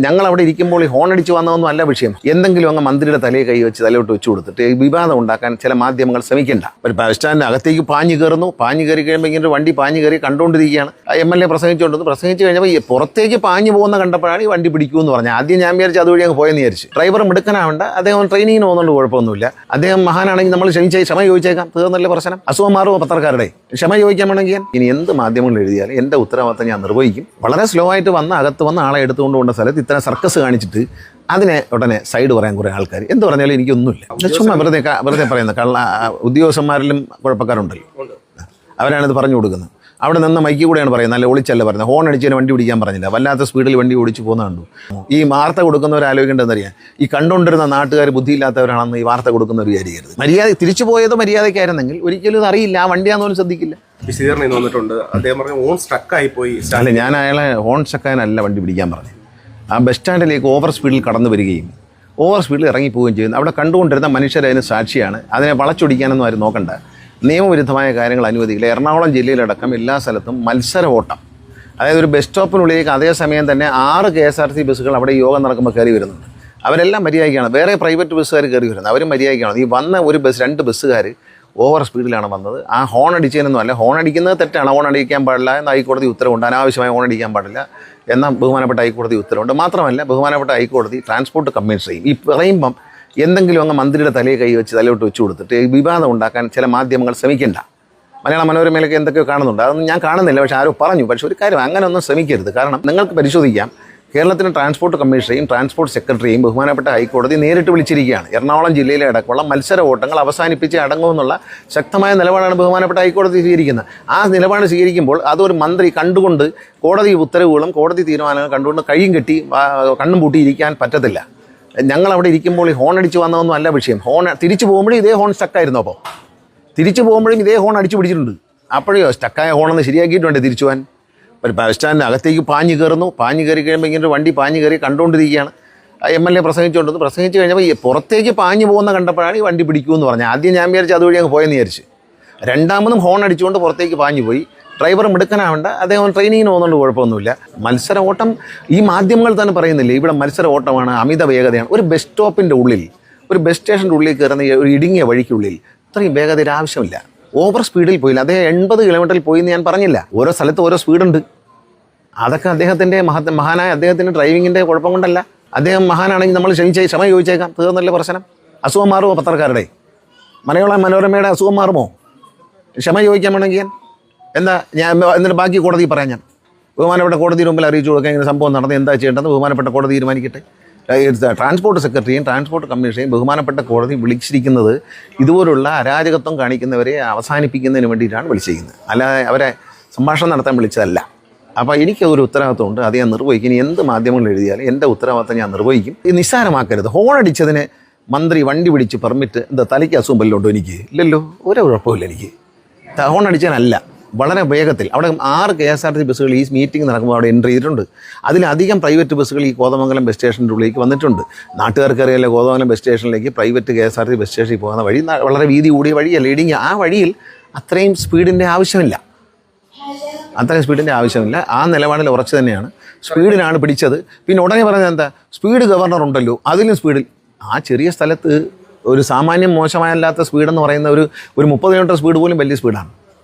ഞങ്ങൾ അവിടെ ഇരിക്കുമ്പോൾ ഈ ഹോൺ അടിച്ച് വന്നതൊന്നും അല്ല വിഷയം. എന്തെങ്കിലും അങ്ങ് മന്ത്രിയുടെ തലയെ കൈ വെച്ച് തലയോട്ട് വെച്ച് കൊടുത്തിട്ട് വിവാദം ഉണ്ടാക്കാൻ ചില മാധ്യമങ്ങൾ ശ്രമിക്കേണ്ട. ഒരു ബസ് സ്റ്റാൻഡിന് അകത്തേക്ക് പാഞ്ഞു കയറുന്നു, പാഞ്ഞു കയറി കഴിയുമ്പോൾ ഇങ്ങനെ വണ്ടി പാഞ്ഞു കയറി കണ്ടുകൊണ്ടിരിക്കുകയാണ്. MLA പ്രസംഗിച്ചുകൊണ്ടിരുന്നു. പ്രസംഗിച്ച് കഴിഞ്ഞപ്പോൾ ഈ പുറത്തേക്ക് പാഞ്ഞു പോകുന്ന കണ്ടപ്പോഴാണ് ഈ വണ്ടി പിടിക്കുമെന്ന് പറഞ്ഞത്. ആദ്യം ഞാൻ വിചാരിച്ചു അതുവഴി അങ്ങ് പോയെന്ന് വിചാരിച്ചു. ഡ്രൈവർ മിടുക്കനാവേണ്ട, അദ്ദേഹം ട്രെയിനിങ്ങിന് പോകുന്നുണ്ട്, കുഴപ്പമൊന്നുമില്ല. അദ്ദേഹം മഹാനാണെങ്കിൽ നമ്മൾ ക്ഷമ ചോദിച്ചേക്കാം, തീർന്നല്ലേ പ്രശ്നം. അസുഖം മാറുമോ പത്രക്കാരുടെ? ക്ഷമ ചോദിക്കാൻ വേണമെങ്കിൽ ഇനി എന്ത് മാധ്യമങ്ങൾ എഴുതിയാലും എൻ്റെ ഉത്തരവാദിത്തം ഞാൻ നിർവഹിക്കും. വളരെ സ്ലോ ആയിട്ട് വന്ന് അകത്ത് വന്ന് ആളെ എടുത്തുകൊണ്ട് കൊണ്ട സ്ഥലത്ത് ഇത്തരം സർക്കസ് കാണിച്ചിട്ട് അതിനെ ഉടനെ സൈഡ് പറയാൻ കുറേ ആൾക്കാർ എന്ത് പറഞ്ഞാലും എനിക്കൊന്നുമില്ല. ചുമ്മാ വെറുതെ പറയുന്നത്. ഉദ്യോഗസ്ഥന്മാരിലും കുഴപ്പക്കാരുണ്ടല്ലോ, അവരാണിത് പറഞ്ഞു കൊടുക്കുന്നത്. അവിടെ നിന്ന് മൈക്കി കൂടെയാണ് പറയുന്നത്, അല്ല ഒളിച്ചല്ല പറയുന്നത്. ഹോൺ അടിച്ചതിന് വണ്ടി പിടിക്കാൻ പറഞ്ഞില്ല, വല്ലാത്ത സ്പീഡിൽ വണ്ടി ഓടിച്ച് പോകുന്ന കണ്ടു. ഈ വാർത്ത കൊടുക്കുന്നവർ ആലോചിക്കേണ്ടതെന്നറിയാം, ഈ കണ്ടുകൊണ്ടിരുന്ന നാട്ടുകാർ ബുദ്ധിയില്ലാത്തവരാണെന്ന് ഈ വാർത്ത കൊടുക്കുന്നവർ വിചാരിക്കരുത്. മര്യാദ തിരിച്ചു പോയത് മര്യാദയ്ക്കായിരുന്നെങ്കിൽ ഒരിക്കലും ഇത് അറിയില്ല, ആ വണ്ടിയാണെന്ന് ശ്രദ്ധിക്കില്ല. വിശദീകരണം വന്നിട്ടുണ്ട്, അദ്ദേഹം പറഞ്ഞു ഹോൺ സ്ട്രക്കായി പോയി. അല്ല, ഞാൻ അയാളെ ഹോൺ സ്ട്രക്കാനല്ല വണ്ടി പിടിക്കാൻ പറഞ്ഞു. ആ ബസ് സ്റ്റാൻഡിലേക്ക് ഓവർ സ്പീഡിൽ കടന്നു വരികയും ഓവർ സ്പീഡിൽ ഇറങ്ങിപ്പോവുകയും ചെയ്യുന്നു. അവിടെ കണ്ടുകൊണ്ടിരുന്ന മനുഷ്യരതിന് സാക്ഷിയാണ്. അതിനെ വളച്ചൊടിക്കാനൊന്നും ആരും നോക്കണ്ട. നിയമവിരുദ്ധമായ കാര്യങ്ങൾ അനുവദിക്കില്ല. എറണാകുളം ജില്ലയിലടക്കം എല്ലാ സ്ഥലത്തും മത്സര ഓട്ടം, അതായത് ഒരു ബസ് സ്റ്റോപ്പിനുള്ളിലേക്ക് അതേസമയം തന്നെ 6 KSRTC ബസ്സുകൾ അവിടെ യോഗം നടക്കുമ്പോൾ കയറി വരുന്നുണ്ട്. അവരെല്ലാം മര്യാദയ്ക്കാണ്. വേറെ പ്രൈവറ്റ് ബസ്സുകാർ കയറി വരുന്നത്, അവരും മര്യാദയ്ക്കാണ്. ഈ വന്ന ഒരു ബസ് 2 ബസ്സുകാർ ഓവർ സ്പീഡിലാണ് വന്നത്. ആ ഹോൺ അടിച്ചതിനൊന്നും അല്ല. ഹോൺ അടിക്കുന്നത് തെറ്റാണ്, ഹോൺ അടിക്കാൻ പാടില്ല എന്ന് ഹൈക്കോടതി ഉത്തരവുണ്ട്. അനാവശ്യമായി ഹോൺ അടിക്കാൻ പാടില്ല എന്ന ബഹുമാനപ്പെട്ട ഹൈക്കോടതി ഉത്തരവുണ്ട്. മാത്രമല്ല ബഹുമാനപ്പെട്ട ഹൈക്കോടതി ട്രാൻസ്പോർട്ട് കമ്മീഷണറേയും ഈ പറയുമ്പം എന്തെങ്കിലും അങ്ങ് മന്ത്രിയുടെ തലയെ കൈ വെച്ച് തലയോട്ട് വെച്ച് കൊടുത്തിട്ട് വിവാദം ഉണ്ടാക്കാൻ ചില മാധ്യമങ്ങൾ ശ്രമിക്കേണ്ട. മലയാള മനോരമയിലൊക്കെ എന്തൊക്കെയോ കാണുന്നുണ്ട്, അതൊന്നും ഞാൻ കാണുന്നില്ല. പക്ഷേ ആരോ പറഞ്ഞു. പക്ഷേ ഒരു കാര്യം, അങ്ങനെ ഒന്നും ശ്രമിക്കരുത്. കാരണം നിങ്ങൾക്ക് പരിശോധിക്കാം, കേരളത്തിന് ട്രാൻസ്പോർട്ട് കമ്മീഷണറേയും ട്രാൻസ്പോർട്ട് സെക്രട്ടറിയെയും ബഹുമാനപ്പെട്ട ഹൈക്കോടതി നേരിട്ട് വിളിച്ചിരിക്കുകയാണ്. എറണാകുളം ജില്ലയിലെ അടക്കമുള്ള മത്സര ഓട്ടങ്ങൾ അവസാനിപ്പിച്ച് അടങ്ങുമെന്നുള്ള ശക്തമായ നിലപാടാണ് ബഹുമാനപ്പെട്ട ഹൈക്കോടതി സ്വീകരിക്കുന്നത്. ആ നിലപാട് സ്വീകരിക്കുമ്പോൾ അതൊരു മന്ത്രി കണ്ടുകൊണ്ട് കോടതി ഉത്തരവുകളും കോടതി തീരുമാനങ്ങളും കണ്ടുകൊണ്ട് കൈയും കെട്ടി കണ്ണും പൂട്ടിയിരിക്കാൻ പറ്റത്തില്ല. ഞങ്ങൾ അവിടെ ഇരിക്കുമ്പോൾ ഈ ഹോൺ അടിച്ച് വന്നതൊന്നും അല്ല വിഷയം. ഹോൺ തിരിച്ചു പോകുമ്പോഴും ഇതേ ഹോൺ സ്റ്റക്കായിരുന്നു. അപ്പോൾ തിരിച്ചു പോകുമ്പോഴും ഇതേ ഹോൺ അടിച്ചു പിടിച്ചിട്ടുണ്ട്. അപ്പോഴോ സ്റ്റക്കായ ഹോണൊന്ന് ശരിയാക്കിയിട്ടുണ്ട് തിരിച്ചു പോകാൻ. ഒരു ബസ് സ്റ്റാൻഡിന് അകത്തേക്ക് പാഞ്ഞു കയറുന്നു, പാഞ്ഞു കയറി കഴിയുമ്പോൾ ഇങ്ങനെ വണ്ടി പാഞ്ഞു കയറി കണ്ടുകൊണ്ടിരിക്കുകയാണ്. MLA പ്രസംഗിച്ചുകൊണ്ടിരുന്നു. പ്രസംഗിച്ച് കഴിഞ്ഞപ്പോൾ ഈ പുറത്തേക്ക് പാഞ്ഞു പോകുന്ന കണ്ടപ്പോഴാണ് ഈ വണ്ടി പിടിക്കുമെന്ന് പറഞ്ഞത്. ആദ്യം ഞാൻ വിചാരിച്ചു അതുവഴി അങ്ങ് പോയെന്ന് വിചാരിച്ചു. രണ്ടാമതും ഹോൺ അടിച്ചുകൊണ്ട് പുറത്തേക്ക് പാഞ്ഞു പോയി. ഡ്രൈവർ മിടുക്കനാവേണ്ട, അദ്ദേഹം ട്രെയിനിങ്ങിന് പോകുന്നുണ്ട്, കുഴപ്പമൊന്നുമില്ല. മത്സര ഓട്ടം ഈ മാധ്യമങ്ങൾ തന്നെ പറയുന്നില്ലേ, ഇവിടെ മത്സര ഓട്ടമാണ്, അമിത വേഗതയാണ്. ഒരു ബസ് സ്റ്റോപ്പിൻ്റെ ഉള്ളിൽ, ഒരു ബസ് സ്റ്റേഷൻ്റെ ഉള്ളിൽ കയറുന്ന ഒരു ഇടുങ്ങിയ വഴിക്കുള്ളിൽ ഇത്രയും വേഗതയുടെ ആവശ്യമില്ല. ഓവർ സ്പീഡിൽ പോയില്ല. അദ്ദേഹം 80 കിലോമീറ്ററിൽ പോയി എന്ന് ഞാൻ പറഞ്ഞില്ല. ഓരോ സ്ഥലത്ത് ഓരോ സ്പീഡുണ്ട്. അതൊക്കെ അദ്ദേഹത്തിൻ്റെ മഹാനായ അദ്ദേഹത്തിൻ്റെ ഡ്രൈവിങ്ങിൻ്റെ കുഴപ്പം കൊണ്ടല്ല. അദ്ദേഹം മഹാനാണെങ്കിൽ നമ്മൾ ക്ഷമ ചോദിച്ചേക്കാം, തീർന്നല്ലേ പ്രശ്നം. അസുഖം മാറുമോ പത്രക്കാരുടെ? മലയാള മനോരമയുടെ അസുഖം മാറുമോ? ക്ഷമ ചോദിക്കാൻ വേണമെങ്കിൽ എന്താ ഞാൻ എന്നിട്ട് ബാക്കി കോടതി പറയാം. ഞാൻ ബഹുമാനപ്പെട്ട കോടതിയുടെ മുമ്പിൽ അറിയിച്ചു കൊടുക്കാൻ ഇങ്ങനെ സംഭവം നടന്ന് എന്താ ചെയ്യേണ്ടതെന്ന് ബഹുമാനപ്പെട്ട കോടതി തീരുമാനിക്കട്ടെ. ട്രാൻസ്പോർട്ട് സെക്രട്ടറിയും ട്രാൻസ്പോർട്ട് കമ്മീഷനെയും ബഹുമാനപ്പെട്ട കോടതി വിളിച്ചിരിക്കുന്നത് ഇതുപോലുള്ള അരാജകത്വം കാണിക്കുന്നവരെ അവസാനിപ്പിക്കുന്നതിന് വേണ്ടിയിട്ടാണ് വിളിച്ചിരിക്കുന്നത്, അല്ലാതെ അവരെ സംഭാഷണം നടത്താൻ വിളിച്ചതല്ല. അപ്പോൾ എനിക്കതൊരു ഉത്തരവാദിത്വമുണ്ട്, അത് ഞാൻ നിർവഹിക്കും. ഇനി എന്ത് മാധ്യമങ്ങൾ എഴുതിയാലും എൻ്റെ ഉത്തരവാദിത്തം ഞാൻ നിർവഹിക്കും. ഇത് നിസ്സാരമാക്കരുത്. ഹോൺ അടിച്ചതിന് മന്ത്രി വണ്ടി പിടിച്ച് പെർമിറ്റ് എന്താ തലയ്ക്ക് അസുഖം വല്ലതുണ്ടോ? എനിക്ക് ഇല്ലല്ലോ, ഒരു കുഴപ്പമില്ല. എനിക്ക് ഹോൺ അടിച്ചതിനല്ല, വളരെ വേഗത്തിൽ. അവിടെ 6 KSRTC ബസ്സുകൾ ഈ മീറ്റിംഗ് നടക്കുമ്പോൾ അവിടെ എൻട്രി ചെയ്തിട്ടുണ്ട്. അതിലധികം പ്രൈവറ്റ് ബസ്സുകൾ ഈ കോതമംഗലം ബസ് സ്റ്റേഷൻ്റെ ഉള്ളിലേക്ക് വന്നിട്ടുണ്ട്. നാട്ടുകാർക്കറിയാലോ, കോതമംഗലം ബസ് സ്റ്റേഷനിലേക്ക് പ്രൈവറ്റ് KSRTC ബസ് സ്റ്റേഷനിൽ പോകുന്ന വഴി വളരെ വീതി കൂടിയ വഴിയല്ല, ഇടുങ്ങിയ. ആ വഴിയിൽ അത്രയും സ്പീഡിൻ്റെ ആവശ്യമില്ല. ആ നിലപാടിൽ ഉറച്ചു തന്നെയാണ്. സ്പീഡിനാണ് പിടിച്ചത്. പിന്നെ ഉടനെ പറഞ്ഞത് എന്താ, സ്പീഡ് ഗവർണർ ഉണ്ടല്ലോ, അതിലും സ്പീഡിൽ. ആ ചെറിയ സ്ഥലത്ത് ഒരു സാമാന്യം മോശമായല്ലാത്ത സ്പീഡെന്ന് പറയുന്ന ഒരു 30 കിലോമീറ്റർ സ്പീഡ് പോലും വലിയ സ്പീഡാണ്.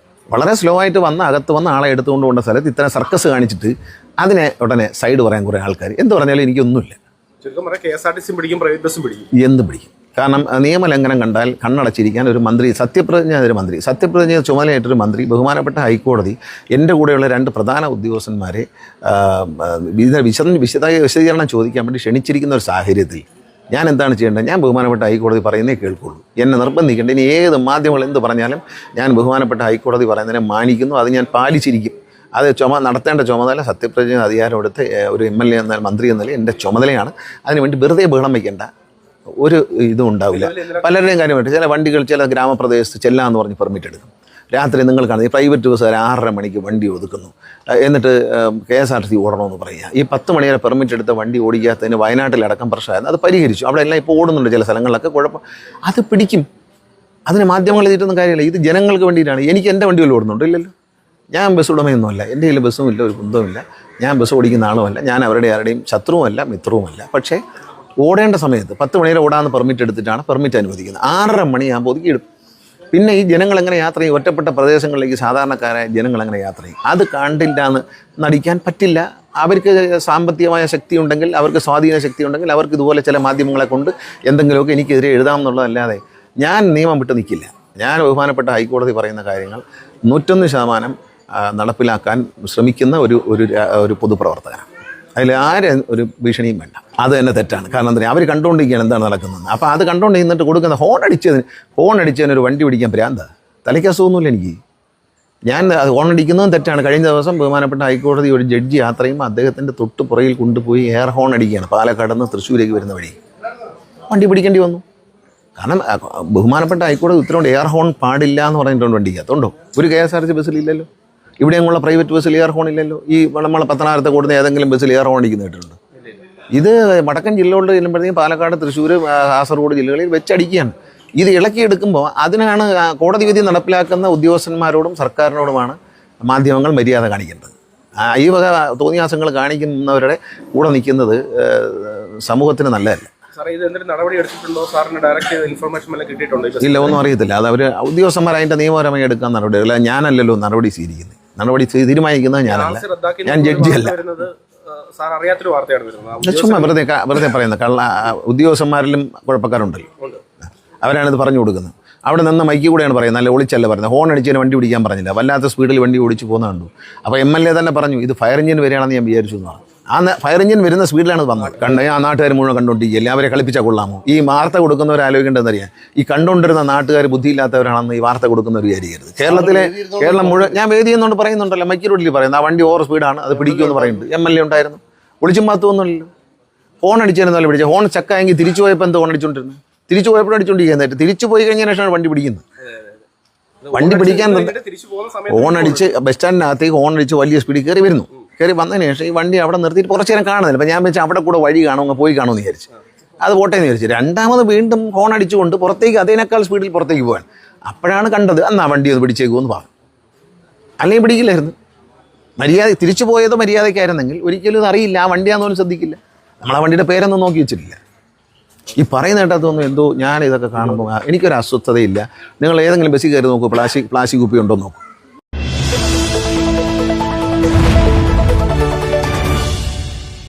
വളരെ സ്ലോ ആയിട്ട് വന്ന് അകത്ത് വന്ന് ആളെ എടുത്തുകൊണ്ട് കൊണ്ട സ്ഥലത്ത് ഇത്തരം സർക്കസ് കാണിച്ചിട്ട് അതിനെ ഉടനെ സൈഡ് പറയാൻ കുറേ ആൾക്കാർ എന്ത് പറഞ്ഞാലും എനിക്കൊന്നുമില്ല. എന്ത് പിടിക്കും? കാരണം നിയമലംഘനം കണ്ടാൽ കണ്ണടച്ചിരിക്കാൻ ഒരു മന്ത്രി, സത്യപ്രതിജ്ഞ ചുമതലയായിട്ടൊരു മന്ത്രി, ബഹുമാനപ്പെട്ട ഹൈക്കോടതി എൻ്റെ കൂടെയുള്ള 2 പ്രധാന ഉദ്യോഗസ്ഥന്മാരെ വിശദീകരണം ചോദിക്കാൻ വേണ്ടി ക്ഷണിച്ചിരിക്കുന്ന ഒരു സാഹചര്യത്തിൽ ഞാൻ എന്താണ് ചെയ്യേണ്ടത്? ഞാൻ ബഹുമാനപ്പെട്ട ഹൈക്കോടതി പറയുന്നേ കേൾക്കുള്ളൂ. എന്നെ നിർബന്ധിക്കേണ്ട. ഇനി ഏത് മാധ്യമങ്ങൾ എന്ത് പറഞ്ഞാലും ഞാൻ ബഹുമാനപ്പെട്ട ഹൈക്കോടതി പറയുന്നതിനെ മാനിക്കുന്നു, അത് ഞാൻ പാലിച്ചിരിക്കും. അത് നടത്തേണ്ട ചുമതല സത്യപ്രതിജ്ഞ അധികാരം എടുത്ത് ഒരു MLA എന്നാൽ മന്ത്രി എന്നാലും എൻ്റെ ചുമതലയാണ്. അതിനുവേണ്ടി വെറുതെ ബഹളം വയ്ക്കേണ്ട ഒരു ഇതും ഉണ്ടാവില്ല. പലരുടെയും കാര്യമായിട്ട് ചില വണ്ടികൾ ചില ഗ്രാമപ്രദേശത്ത് ചെല്ലാമെന്ന് പറഞ്ഞ് പെർമിറ്റ് എടുക്കും. രാത്രി നിങ്ങൾ കാണുന്നത് ഈ പ്രൈവറ്റ് ബസ്സുകാർ 6:30 മണിക്ക് വണ്ടി ഒതുക്കുന്നു, എന്നിട്ട് KSRTC ഓടണമെന്ന് പറയുക. ഈ 10 മണി വരെ പെർമിറ്റ് എടുത്ത വണ്ടി ഓടിക്കാത്തതിന് വയനാട്ടിലടക്കം പ്രശ്നമായിരുന്നു. അത് പരിഹരിച്ചു. അവിടെ എല്ലാം ഇപ്പോൾ ഓടുന്നുണ്ട്, ചില സ്ഥലങ്ങളിലൊക്കെ കുഴപ്പം. അത് പിടിക്കും. അതിന് മാധ്യമങ്ങൾ എഴുതിയിട്ടൊന്നും കാര്യമില്ല. ഇത് ജനങ്ങൾക്ക് വേണ്ടിയിട്ടാണ്. എനിക്ക് എൻ്റെ വണ്ടികൾ ഓടുന്നുണ്ട്, ഇല്ലല്ലോ. ഞാൻ ബസ് ഉടമയൊന്നുമല്ല, എൻ്റെ കയ്യിൽ ബസ്സും ഇല്ല, ഒരു കുന്തവുമില്ല, ഞാൻ ബസ് ഓടിക്കുന്ന ആളുമല്ല, ഞാൻ അവരുടെ ആരുടെയും ശത്രുവുമല്ല മിത്രവുമല്ല. പക്ഷേ ഓടേണ്ട സമയത്ത് 10 മണി വരെ ഓടാന്ന് പെർമിറ്റ് എടുത്തിട്ടാണ് പെർമിറ്റ് അനുവദിക്കുന്നത്. 6:30 മണിയാകുമ്പോൾ ഒതുക്കിയിടും. പിന്നെ ഈ ജനങ്ങൾ എങ്ങനെ യാത്ര ചെയ്യും? ഒറ്റപ്പെട്ട പ്രദേശങ്ങളിലേക്ക് സാധാരണക്കാരായ ജനങ്ങൾ എങ്ങനെ യാത്ര ചെയ്യും? അത് കണ്ടില്ല എന്ന് നടിക്കാൻ പറ്റില്ല. അവർക്ക് സാമ്പത്തികമായ ശക്തി ഉണ്ടെങ്കിൽ, അവർക്ക് സ്വാധീന ശക്തി ഉണ്ടെങ്കിൽ, അവർക്ക് ഇതുപോലെ ചില മാധ്യമങ്ങളെ കൊണ്ട് എന്തെങ്കിലുമൊക്കെ എനിക്കെതിരെ എഴുതാമെന്നുള്ളതല്ലാതെ ഞാൻ നിയമം വിട്ട് നിൽക്കില്ല. ഞാൻ ബഹുമാനപ്പെട്ട ഹൈക്കോടതി പറയുന്ന കാര്യങ്ങൾ 101% നടപ്പിലാക്കാൻ ശ്രമിക്കുന്ന ഒരു പൊതുപ്രവർത്തകനാണ്. അതിൽ ആരും ഒരു ഭീഷണിയും വേണ്ട. അത് തന്നെ തെറ്റാണ്. കാരണം എന്താ, അവർ കണ്ടുകൊണ്ടിരിക്കുകയാണ് എന്താണ് നടക്കുന്നത്. അപ്പോൾ അത് കണ്ടുകൊണ്ട് നിന്നിട്ട് കൊടുക്കുന്ന ഹോൺ അടിച്ചതിന് ഒരു വണ്ടി പിടിക്കാൻ ഭ്രാന്താ. തലയ്ക്ക് അസുഖമൊന്നുമില്ല എനിക്ക്. ഞാൻ ഹോൺ അടിക്കുന്നതും തെറ്റാണ്. കഴിഞ്ഞ ദിവസം ബഹുമാനപ്പെട്ട ഹൈക്കോടതി ഒരു ജഡ്ജി യാത്ര ചെയ്യുമ്പോൾ അദ്ദേഹത്തിൻ്റെ തൊട്ട് പുറകിൽ കൊണ്ടുപോയി എയർ ഹോൺ അടിക്കുകയാണ്. പാലക്കാട് നിന്ന് തൃശ്ശൂരേക്ക് വരുന്ന വഴി വണ്ടി പിടിക്കേണ്ടി വന്നു. കാരണം ബഹുമാനപ്പെട്ട ഹൈക്കോടതി ഉത്തരവുണ്ട്, എയർ ഹോൺ പാടില്ല എന്ന് പറഞ്ഞിട്ടുണ്ട് വണ്ടിക്കകത്തുണ്ടോ? ഒരു KSRTC ബസ്സിലില്ലല്ലോ. ഇവിടെ ഞങ്ങളുടെ പ്രൈവറ്റ് ബസ്സിൽ എയർ ഹോൺ ഇല്ലല്ലോ. ഈ നമ്മളെ പത്തനാപുരത്തെ കൂടുന്ന ഏതെങ്കിലും ബസ്സിൽ എയർ ഹോൺ അടിക്കുന്ന കേട്ടിട്ടുണ്ട്? ഇത് വടക്കൻ ജില്ലകളിൽ ചെല്ലുമ്പോഴത്തേക്കും പാലക്കാട്, തൃശ്ശൂർ, കാസർഗോഡ് ജില്ലകളിൽ വെച്ചടിക്കുകയാണ്. ഇത് ഇളക്കിയെടുക്കുമ്പോൾ അതിനാണ് കോടതി വിധി നടപ്പിലാക്കുന്ന ഉദ്യോഗസ്ഥന്മാരോടും സർക്കാരിനോടുമാണ് മാധ്യമങ്ങൾ മര്യാദ കാണിക്കേണ്ടത്. ഈ വക തോന്നിയാസങ്ങൾ കാണിക്കുന്നവരുടെ കൂടെ നിൽക്കുന്നത് സമൂഹത്തിന് നല്ലതല്ല. ഇല്ല, ഒന്നും അറിയത്തില്ല. അത് അവർ ഉദ്യോഗസ്ഥന്മാർ അതിൻ്റെ നിയമപരമായി എടുക്കാൻ നടപടികൾ. ഞാനല്ലല്ലോ നടപടി സ്വീകരിക്കുന്നത്. നടപടി തീരുമാനിക്കുന്നത് ഞാനല്ല, ഞാൻ ജഡ്ജിയല്ല. ചുമ്മാ വെറുതെ പറയുന്നത്. ഉദ്യോഗസ്ഥന്മാരിലും കുഴപ്പക്കാരുണ്ടല്ലോ, അവരാണിത് പറഞ്ഞു കൊടുക്കുന്നത്. അവിടെ നിന്ന് മൈക്കിൽ കൂടെയാണ് പറയുന്നത്, അല്ല ഒളിച്ചല്ല പറയുന്നത്. ഹോൺ അടിച്ചതിന് വണ്ടി പിടിക്കാൻ പറഞ്ഞില്ല, വല്ലാത്ത സ്പീഡിൽ വണ്ടി ഓടിച്ച് പോകുന്ന കണ്ടു. അപ്പോൾ MLA തന്നെ പറഞ്ഞു ഇത് ഫയർ എഞ്ചിൻ വരികയാണെന്ന് ഞാൻ വിചാരിച്ചു എന്ന് പറഞ്ഞു. ആ ഫയർ എഞ്ചിൻ വരുന്ന സ്പീഡിലാണ് വന്നത്. ആ നാട്ടുകാർ മുഴുവൻ കണ്ടുകൊണ്ടിരിക്കുകയല്ലേ, അവരെ കളിപ്പിച്ചാൽ കൊള്ളാമോ? ഈ വാർത്ത കൊടുക്കുന്നവർ ആലോചിക്കേണ്ടതെന്നറിയാം, ഈ കണ്ടുകൊണ്ടിരുന്ന നാട്ടുകാർ ബുദ്ധിയില്ലാത്തവരാണെന്ന് ഈ വാർത്ത കൊടുക്കുന്നവർ വിചാരിക്കരുത്. കേരളം മുഴുവൻ ഞാൻ വേദി എന്നുകൊണ്ട് പറയുന്നുണ്ടല്ലോ, മൈക്കിലൂടെ പറയുന്നത് ആ വണ്ടി ഓവർ സ്പീഡാണ്, അത് പിടിക്കുമെന്ന് പറയുന്നുണ്ട്. MLA ഉണ്ടായിരുന്നു, ഒളിച്ചും പാത്തൊന്നുമില്ലല്ലോ. ഹോൺ അടിച്ചതിനല്ല പിടിച്ചത്. ഹോൺ ചക്കായെങ്കിൽ തിരിച്ചു പോയപ്പോൾ എന്തോ ഹോൺ അടിച്ചുകൊണ്ടിരുന്നത്? തിരിച്ചു പോയപ്പോൾ അടിച്ചുകൊണ്ടിരിക്കുന്നത്. തിരിച്ചു പോയി കഴിഞ്ഞ ശേഷമാണ് വണ്ടി പിടിക്കുന്നത്. വണ്ടി പിടിക്കാൻ ഹോൺ അടിച്ച് ബസ് സ്റ്റാൻഡിനകത്തേക്ക് ഹോൺ അടിച്ച് വലിയ സ്പീഡിൽ കയറി വന്നതിന് ശേഷം ഈ വണ്ടി അവിടെ നിർത്തിയിട്ട് കുറച്ച് നേരം കാണുന്നില്ല. അപ്പം ഞാൻ വെച്ചാൽ അവിടെ കൂടെ വഴി കാണും, പോയി കാണുമെന്ന് വിചാരിച്ചു. അത് പോട്ടെ എന്ന് വിചാരിച്ചു. രണ്ടാമത് വീണ്ടും ഹോൺ അടിച്ചുകൊണ്ട് പുറത്തേക്ക് അതിനേക്കാൾ സ്പീഡിൽ പുറത്തേക്ക് പോകാൻ. അപ്പോഴാണ് കണ്ടത്, അന്നാ വണ്ടി ഒന്ന് പിടിച്ചേക്കുമെന്ന് പറഞ്ഞു. അല്ലെങ്കിൽ പിടിക്കില്ലായിരുന്നു. തിരിച്ചു പോയത് മര്യാദയ്ക്കായിരുന്നെങ്കിൽ ഒരിക്കലും ഇത് അറിയില്ല, ആ വണ്ടിയാണെന്നൊന്നും ശ്രദ്ധിക്കില്ല. നമ്മൾ ആ വണ്ടിയുടെ പേരൊന്നും നോക്കി വെച്ചിട്ടില്ല. ഈ പറയുന്ന കേട്ടതൊന്നും എന്തോ ഞാൻ ഇതൊക്കെ കാണുമ്പോൾ എനിക്കൊരു അസ്വസ്ഥതയില്ല. നിങ്ങൾ ഏതെങ്കിലും ബസ്സിൽ കയറി നോക്കൂ, പ്ലാസ്റ്റിക് കുപ്പി ഉണ്ടോ നോക്കൂ.